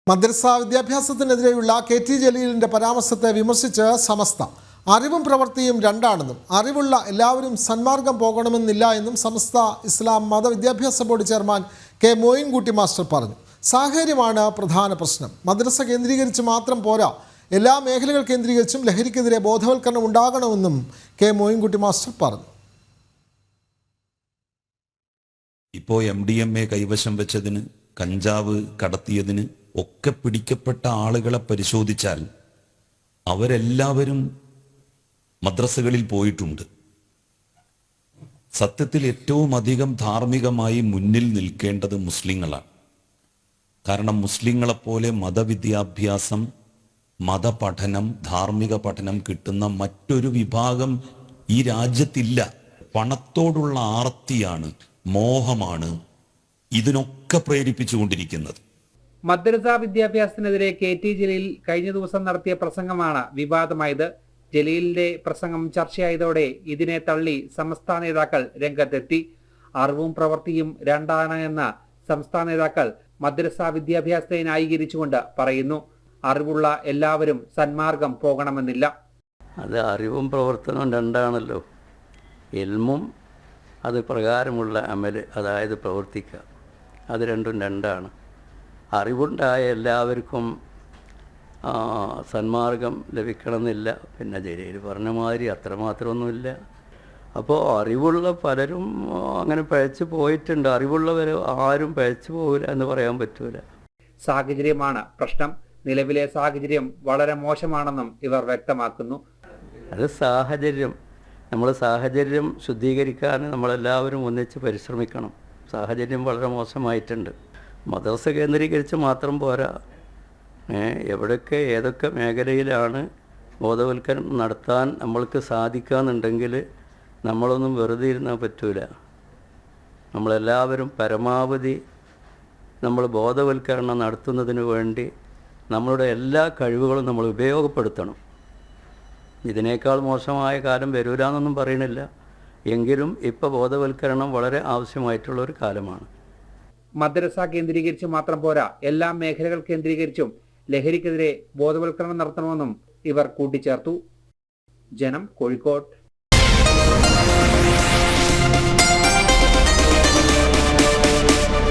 മദ്രസ വിദ്യാഭ്യാസത്തിനെതിരെയുള്ള K T. ജലീലിൻ്റെ പരാമർശത്തെ വിമർശിച്ച് സമസ്ത അറിവും പ്രവൃത്തിയും രണ്ടാണെന്നും അറിവുള്ള എല്ലാവരും സന്മാർഗം പോകണമെന്നില്ല എന്നും Samastha Islam Mathavidyabhyasa board chairman K Moyinkutty master പറഞ്ഞു. സാഹചര്യമാണ് പ്രധാന പ്രശ്നം. മദ്രസ കേന്ദ്രീകരിച്ച് മാത്രം പോരാ, എല്ലാ മേഖലകൾ കേന്ദ്രീകരിച്ചും ലഹരിക്കെതിരെ ബോധവൽക്കരണം ഉണ്ടാകണമെന്നും കെ മോയിൻകുട്ടി മാസ്റ്റർ പറഞ്ഞു. ഇപ്പോൾ MDMA കൈവശം വെച്ചതിന്, കഞ്ചാവ് കടത്തിയതിന് ഒക്കെ പിടിക്കപ്പെട്ട ആളുകളെ പരിശോധിച്ചാൽ അവരെല്ലാവരും മദ്രസകളിൽ പോയിട്ടുണ്ട്. സത്യത്തിൽ ഏറ്റവും അധികം ധാർമ്മികമായി മുന്നിൽ നിൽക്കേണ്ടത് മുസ്ലിങ്ങളാണ്. കാരണം മുസ്ലിങ്ങളെപ്പോലെ മതവിദ്യാഭ്യാസം, മതപഠനം, ധാർമ്മിക പഠനം കിട്ടുന്ന മറ്റൊരു വിഭാഗം ഈ രാജ്യത്തില്ല. പണത്തോടുള്ള ആർത്തിയാണ്, മോഹമാണ് ഇതിനൊക്കെ പ്രേരിപ്പിച്ചുകൊണ്ടിരിക്കുന്നത്. മദ്രസ വിദ്യാഭ്യാസത്തിനെതിരെ കെ.ടി. ജലീൽ കഴിഞ്ഞ ദിവസം നടത്തിയ പ്രസംഗമാണ് വിവാദമായത്. ജലീലിന്റെ പ്രസംഗം ചർച്ചയായതോടെ ഇതിനെ തള്ളി സംസ്ഥാന നേതാക്കൾ രംഗത്തെത്തി. അറിവും പ്രവൃത്തിയും രണ്ടാണ് എന്ന സംസ്ഥാന നേതാക്കൾ മദ്രസ വിദ്യാഭ്യാസത്തെ ന്യായീകരിച്ചുകൊണ്ട് പറയുന്നു. അറിവുള്ള എല്ലാവരും സന്മാർഗം പോകണമെന്നില്ല. അത് അറിവും പ്രവർത്തനവും രണ്ടാണല്ലോ. ഇൽമും അത് പ്രകാരമുള്ള അമല്, അതായത് പ്രവർത്തിക്കുക, അത് രണ്ടും രണ്ടാണ്. അറിവുണ്ടായ എല്ലാവർക്കും സന്മാർഗം ലഭിക്കണമെന്നില്ല. പിന്നെ ജലീൽ പറഞ്ഞ മാതിരി അത്രമാത്രമൊന്നുമില്ല. അപ്പോൾ അറിവുള്ള പലരും അങ്ങനെ പഴച്ചു പോയിട്ടുണ്ട്. അറിവുള്ളവർ ആരും പഴച്ചു പോകില്ല എന്ന് പറയാൻ പറ്റൂല. സാഹചര്യമാണ് പ്രശ്നം. നിലവിലെ സാഹചര്യം വളരെ മോശമാണെന്നും ഇവർ വ്യക്തമാക്കുന്നു. അത് നമ്മൾ സാഹചര്യം ശുദ്ധീകരിക്കാൻ നമ്മളെല്ലാവരും ഒന്നിച്ച് പരിശ്രമിക്കണം. സാഹചര്യം വളരെ മോശമായിട്ടുണ്ട്. മദ്രസ കേന്ദ്രീകരിച്ച് മാത്രം പോരാ, എവിടെയൊക്കെ ഏതൊക്കെ മേഖലയിലാണ് ബോധവൽക്കരണം നടത്താൻ നമ്മൾക്ക് സാധിക്കാമെന്നുണ്ടെങ്കിൽ നമ്മളൊന്നും വെറുതെ ഇരുന്നാൽ പറ്റൂല. നമ്മളെല്ലാവരും പരമാവധി നമ്മൾ ബോധവൽക്കരണം നടത്തുന്നതിന് വേണ്ടി നമ്മളുടെ എല്ലാ കഴിവുകളും നമ്മൾ ഉപയോഗപ്പെടുത്തണം. ഇതിനേക്കാൾ മോശമായ കാലം വരൂലെന്നൊന്നും പറയണില്ല. എങ്കിലും ഇപ്പോൾ ബോധവൽക്കരണം വളരെ ആവശ്യമായിട്ടുള്ളൊരു കാലമാണ്. മദ്രസ കേന്ദ്രീകരിച്ച് മാത്രം പോരാ, എല്ലാ മേഖലകൾ കേന്ദ്രീകരിച്ചും ലഹരിക്കെതിരെ ബോധവൽക്കരണം നടത്തണമെന്നും ഇവർ കൂട്ടിച്ചേർത്തു. ജനം, കോഴിക്കോട്.